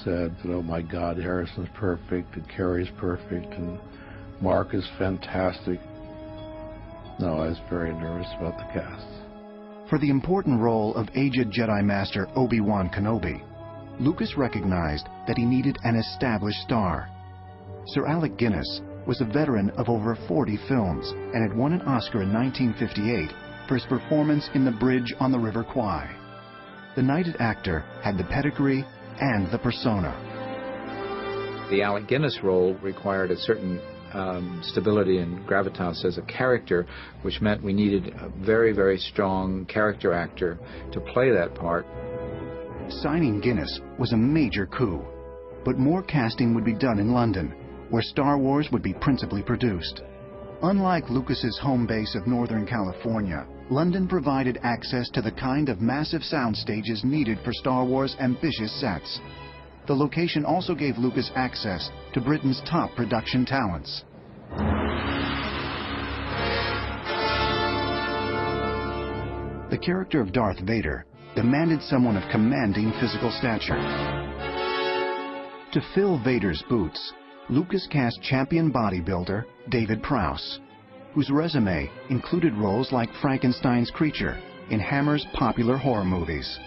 said that, oh my God, Harrison's perfect, and Carrey's perfect, and Mark is fantastic. No, I was very nervous about the cast. For the important role of aged Jedi Master Obi-Wan Kenobi, Lucas recognized that he needed an established star. Sir Alec Guinness was a veteran of over 40 films and had won an Oscar in 1958 for his performance in The Bridge on the River Kwai. The knighted actor had the pedigree and the persona. The Alec Guinness role required a certain stability and gravitas as a character, which meant we needed a very, very strong character actor to play that part. Signing Guinness was a major coup, but more casting would be done in London, where Star Wars would be principally produced. Unlike Lucas's home base of Northern California, London provided access to the kind of massive sound stages needed for Star Wars' ambitious sets. The location also gave Lucas access to Britain's top production talents. The character of Darth Vader demanded someone of commanding physical stature. To fill Vader's boots, Lucas cast champion bodybuilder David Prowse, whose resume included roles like Frankenstein's creature in Hammer's popular horror movies.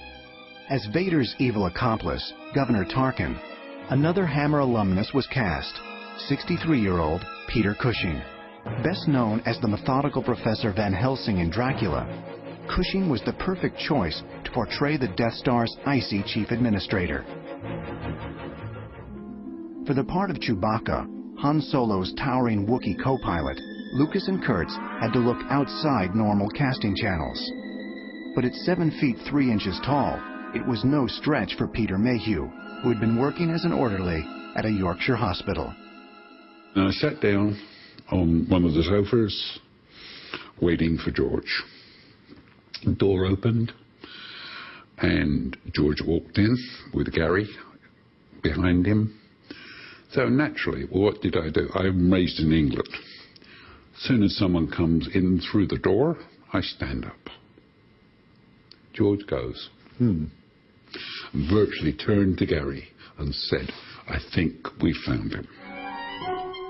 As Vader's evil accomplice, Governor Tarkin, another Hammer alumnus was cast, 63-year-old Peter Cushing. Best known as the methodical Professor Van Helsing in Dracula, Cushing was the perfect choice to portray the Death Star's icy chief administrator. For the part of Chewbacca, Han Solo's towering Wookiee co-pilot, Lucas and Kurtz had to look outside normal casting channels. But at 7 feet 3 inches tall, it was no stretch for Peter Mayhew, who had been working as an orderly at a Yorkshire hospital. I sat down on one of the sofas, waiting for George. The door opened, and George walked in with Gary behind him. So naturally, what did I do? I'm raised in England. As soon as someone comes in through the door, I stand up. George goes, virtually turned to Gary and said, I think we found him.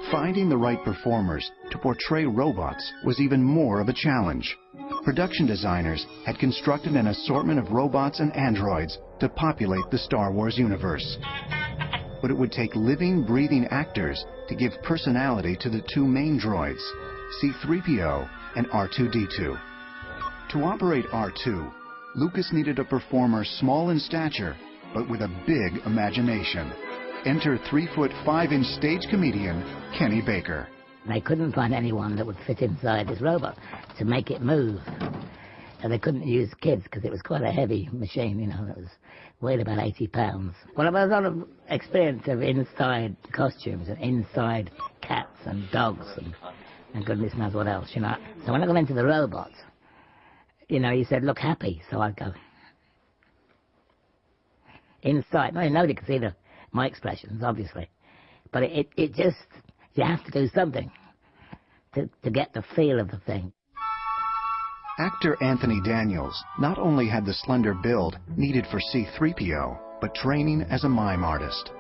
Finding the right performers to portray robots was even more of a challenge. Production designers had constructed an assortment of robots and androids to populate the Star Wars universe. But it would take living, breathing actors to give personality to the two main droids, C-3PO and R2-D2. To operate R2, Lucas needed a performer small in stature, but with a big imagination. Enter 3-foot-5-inch stage comedian Kenny Baker. They couldn't find anyone that would fit inside this robot to make it move. And they couldn't use kids because it was quite a heavy machine, you know, it weighed about 80 pounds. Well, I've had a lot of experience of inside costumes and inside cats and dogs and goodness knows what else, you know. So when I got into the robot, you know, he said, look happy, so I'd go inside. No, nobody could see my expressions, obviously. But it just, you have to do something to get the feel of the thing. Actor Anthony Daniels not only had the slender build needed for C-3PO, but training as a mime artist.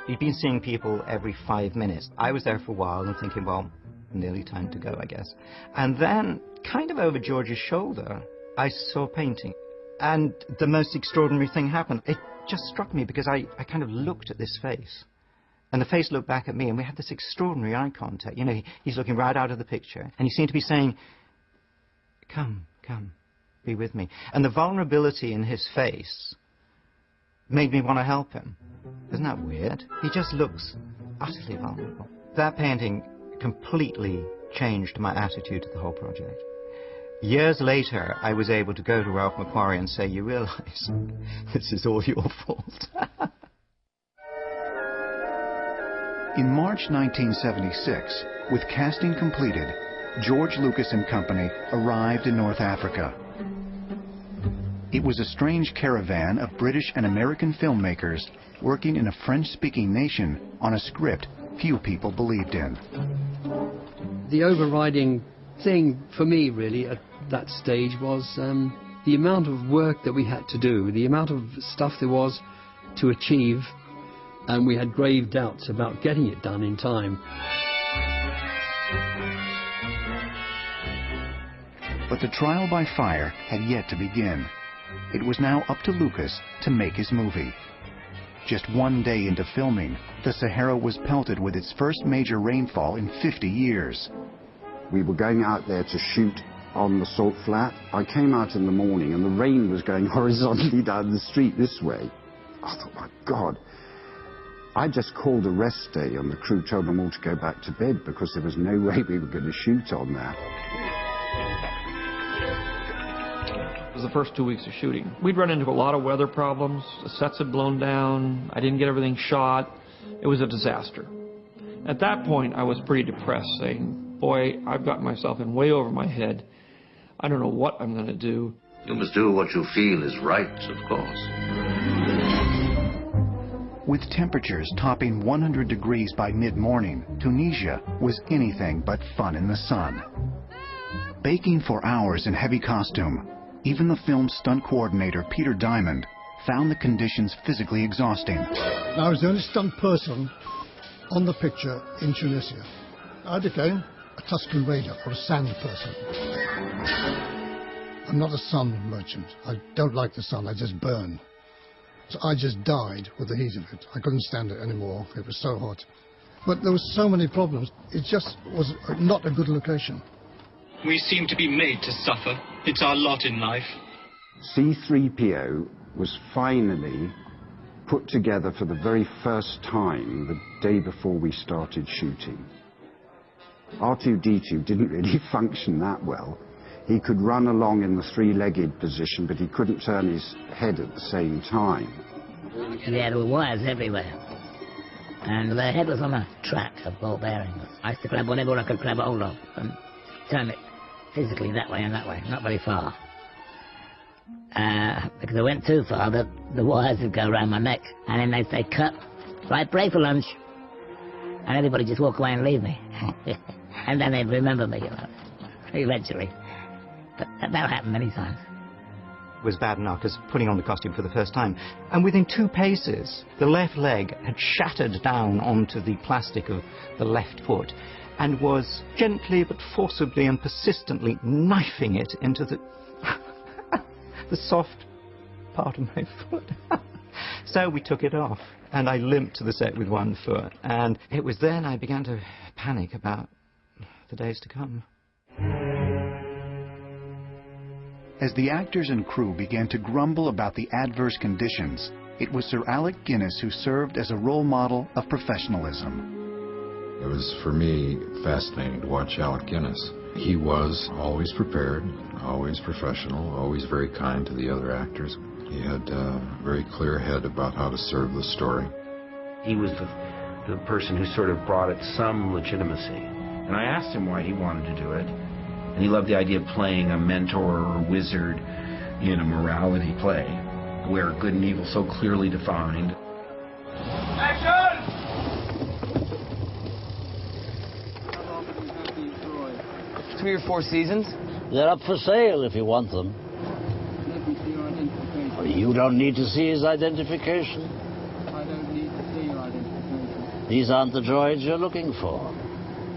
He'd been seeing people every 5 minutes. I was there for a while and thinking, well, nearly time to go, I guess. And then, kind of over George's shoulder, I saw painting. And the most extraordinary thing happened. It just struck me because I kind of looked at this face. And the face looked back at me, and we had this extraordinary eye contact. You know, he's looking right out of the picture, and he seemed to be saying, come, come, be with me. And the vulnerability in his face made me want to help him. Isn't that weird? He just looks utterly vulnerable. That painting completely changed my attitude to the whole project. Years later, I was able to go to Ralph McQuarrie and say, you realize this is all your fault. In March 1976, with casting completed, George Lucas and company arrived in North Africa. It was a strange caravan of British and American filmmakers working in a French-speaking nation on a script few people believed in. The overriding thing for me, really, at that stage was the amount of work that we had to do, the amount of stuff there was to achieve, and we had grave doubts about getting it done in time. But the trial by fire had yet to begin. It was now up to Lucas to make his movie. Just one day into filming, the Sahara was pelted with its first major rainfall in 50 years. We were going out there to shoot on the salt flat. I came out in the morning and the rain was going horizontally down the street this way. I thought, my God. I just called a rest day and the crew told them all to go back to bed because there was no way we were going to shoot on that. It was the first 2 weeks of shooting. We'd run into a lot of weather problems. The sets had blown down. I didn't get everything shot. It was a disaster. At that point, I was pretty depressed, saying, boy, I've got myself in way over my head. I don't know what I'm going to do. You must do what you feel is right, of course. With temperatures topping 100 degrees by mid-morning, Tunisia was anything but fun in the sun. Baking for hours in heavy costume, even the film's stunt coordinator, Peter Diamond, found the conditions physically exhausting. I was the only stunt person on the picture in Tunisia. I became a Tuscan Raider or a sand person. I'm not a sun merchant. I don't like the sun, I just burn. So I just died with the heat of it. I couldn't stand it anymore, it was so hot. But there were so many problems, it just was not a good location. We seem to be made to suffer. It's our lot in life. C-3PO was finally put together for the very first time the day before we started shooting. R2-D2 didn't really function that well. He could run along in the three-legged position, but he couldn't turn his head at the same time. Yeah, there were wires everywhere. And the head was on a track of ball bearings. I used to grab whatever I could grab hold of and turn it physically that way and that way, not very far. Because I went too far, the wires would go around my neck, and then they'd say, cut, right, break for lunch. And everybody just walk away and leave me. And then they'd remember me, you know, eventually. But that happened many times. It was bad enough as putting on the costume for the first time. And within 2 paces, the left leg had shattered down onto the plastic of the left foot and was gently but forcibly and persistently knifing it into the soft part of my foot. So we took it off, and I limped to the set with 1 foot. And it was then I began to panic about the days to come. As the actors and crew began to grumble about the adverse conditions, it was Sir Alec Guinness who served as a role model of professionalism. It was, for me, fascinating to watch Alec Guinness. He was always prepared, always professional, always very kind to the other actors. He had a very clear head about how to serve the story. He was the person who sort of brought it some legitimacy. And I asked him why he wanted to do it. And he loved the idea of playing a mentor or wizard in a morality play, where good and evil so clearly defined. Action! 3 or 4 seasons. They're up for sale if you want them. Let me see your identification. You don't need to see his identification. I don't need to see your identification. These aren't the droids you're looking for.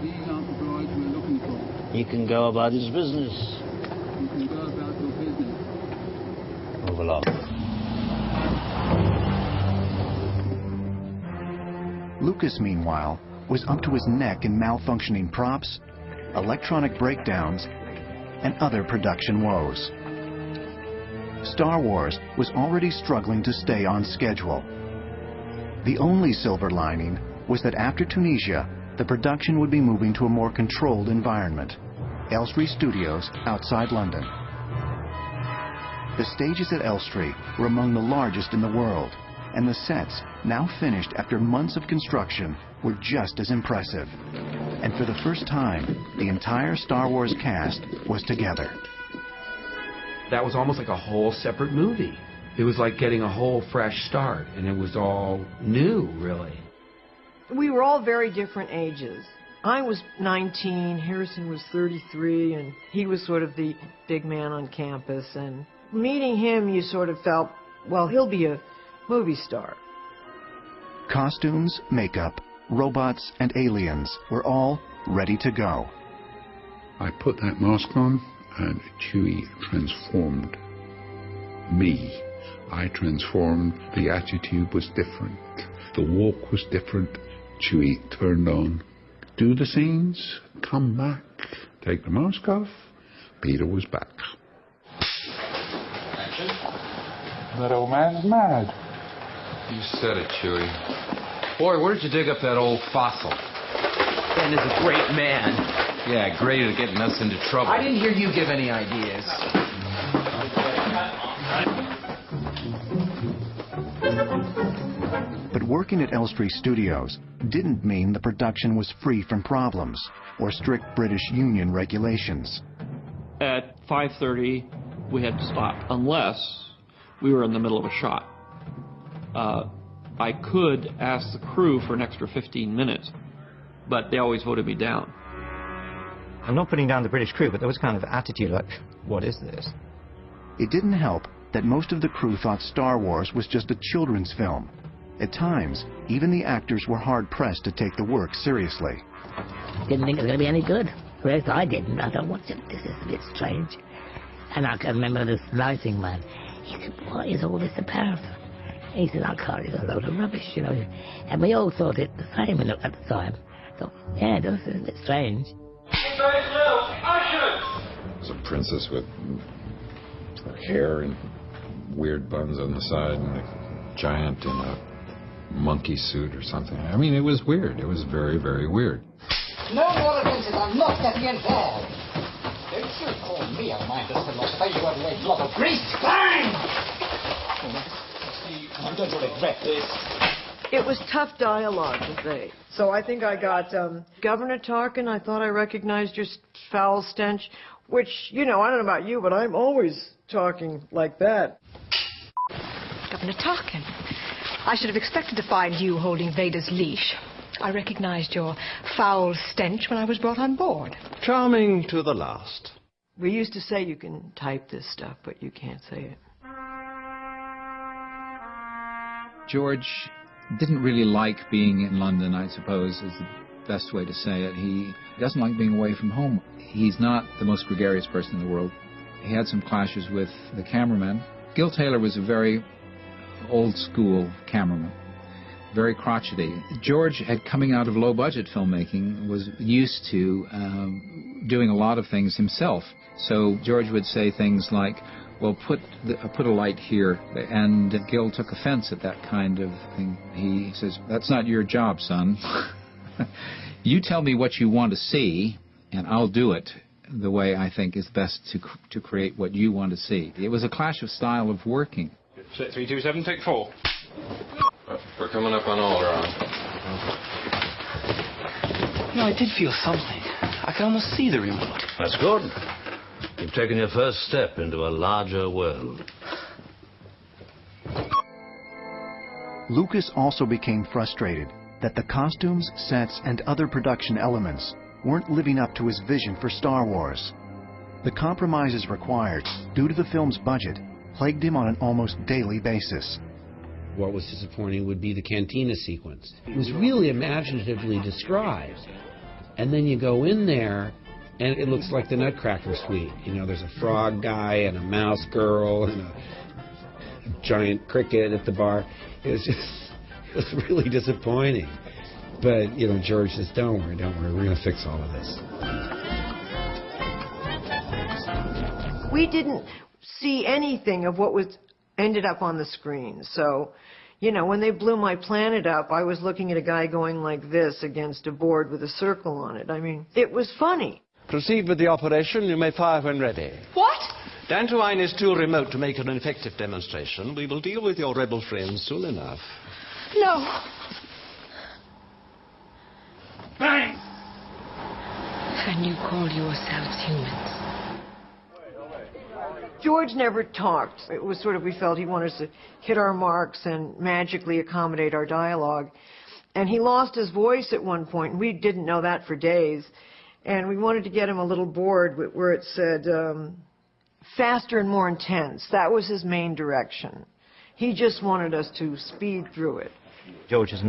These aren't the droids we're looking for. He can go about his business. You can go about your business. Move along. Lucas, meanwhile, was up to his neck in malfunctioning props, electronic breakdowns, and other production woes. Star Wars was already struggling to stay on schedule. The only silver lining was that after Tunisia, the production would be moving to a more controlled environment, Elstree Studios outside London. The stages at Elstree were among the largest in the world, and the sets, now finished after months of construction, were just as impressive. And for the first time, the entire Star Wars cast was together. That was almost like a whole separate movie. It was like getting a whole fresh start, and it was all new, really. We were all very different ages. I was 19, Harrison was 33, and he was sort of the big man on campus. And meeting him, you sort of felt, well, he'll be a movie star. Costumes, makeup, robots, and aliens were all ready to go. I put that mask on, and Chewie transformed me. I transformed. The attitude was different. The walk was different. Chewie turned on. Do the scenes, come back, take the mask off. Peter was back. That old man's mad. You said it, Chewie. Boy, where did you dig up that old fossil? Ben is a great man. Yeah, great at getting us into trouble. I didn't hear you give any ideas. But working at Elstree Studios didn't mean the production was free from problems or strict British Union regulations. At 5:30, we had to stop unless we were in the middle of a shot. I could ask the crew for an extra 15 minutes, but they always voted me down. I'm not putting down the British crew, but there was kind of attitude like, what is this? It didn't help that most of the crew thought Star Wars was just a children's film. At times, even the actors were hard-pressed to take the work seriously. Didn't think it was going to be any good. Whereas I didn't. I thought, what's it? This is a bit strange. And I can remember this lighting man. He said, what is all this about? He said, I can't, it's a load of rubbish, you know. And we all thought it the same at the time. So, yeah, this is a bit strange. There's a princess with hair and weird buns on the side and a giant in a monkey suit or something. I mean, it was weird. It was very, very weird. No more adventures. I'm not getting involved. Don't you call me a mindless philosopher, you ugly blob of grease. Fine! I'm going to regret this. It was tough dialogue to say. So I think I got, Governor Tarkin, I thought I recognized your foul stench, which, you know, I don't know about you, but I'm always talking like that. Governor Tarkin, I should have expected to find you holding Vader's leash. I recognized your foul stench when I was brought on board. Charming to the last. We used to say you can type this stuff, but you can't say it. George didn't really like being in London, I suppose, is the best way to say it. He doesn't like being away from home. He's not the most gregarious person in the world. He had some clashes with the cameraman. Gil Taylor was a very old-school cameraman, very crotchety. George, coming out of low-budget filmmaking, was used to doing a lot of things himself. So George would say things like, well, put a light here, and Gil took offense at that kind of thing. He says, that's not your job, son. You tell me what you want to see, and I'll do it the way I think is best to create what you want to see. It was a clash of style of working. 327, take 4. We're coming up on Alderaan. You know, I did feel something. I could almost see the remote. That's good. You've taken your first step into a larger world. Lucas also became frustrated that the costumes, sets, and other production elements weren't living up to his vision for Star Wars. The compromises required, due to the film's budget, plagued him on an almost daily basis. What was disappointing would be the cantina sequence. It was really imaginatively described. And then you go in there, and it looks like the Nutcracker Suite. You know, there's a frog guy and a mouse girl and a giant cricket at the bar. It was really disappointing. But, you know, George says, don't worry, we're going to fix all of this. We didn't see anything of what ended up on the screen. So, you know, when they blew my planet up, I was looking at a guy going like this against a board with a circle on it. I mean, it was funny. Proceed with the operation. You may fire when ready. What? Dantooine is too remote to make an effective demonstration. We will deal with your rebel friends soon enough. No. Bang! And you call yourselves humans? George never talked. It was sort of, we felt he wanted us to hit our marks and magically accommodate our dialogue. And he lost his voice at one point, and we didn't know that for days. And we wanted to get him a little board where it said, faster and more intense. That was his main direction. He just wanted us to speed through it. George is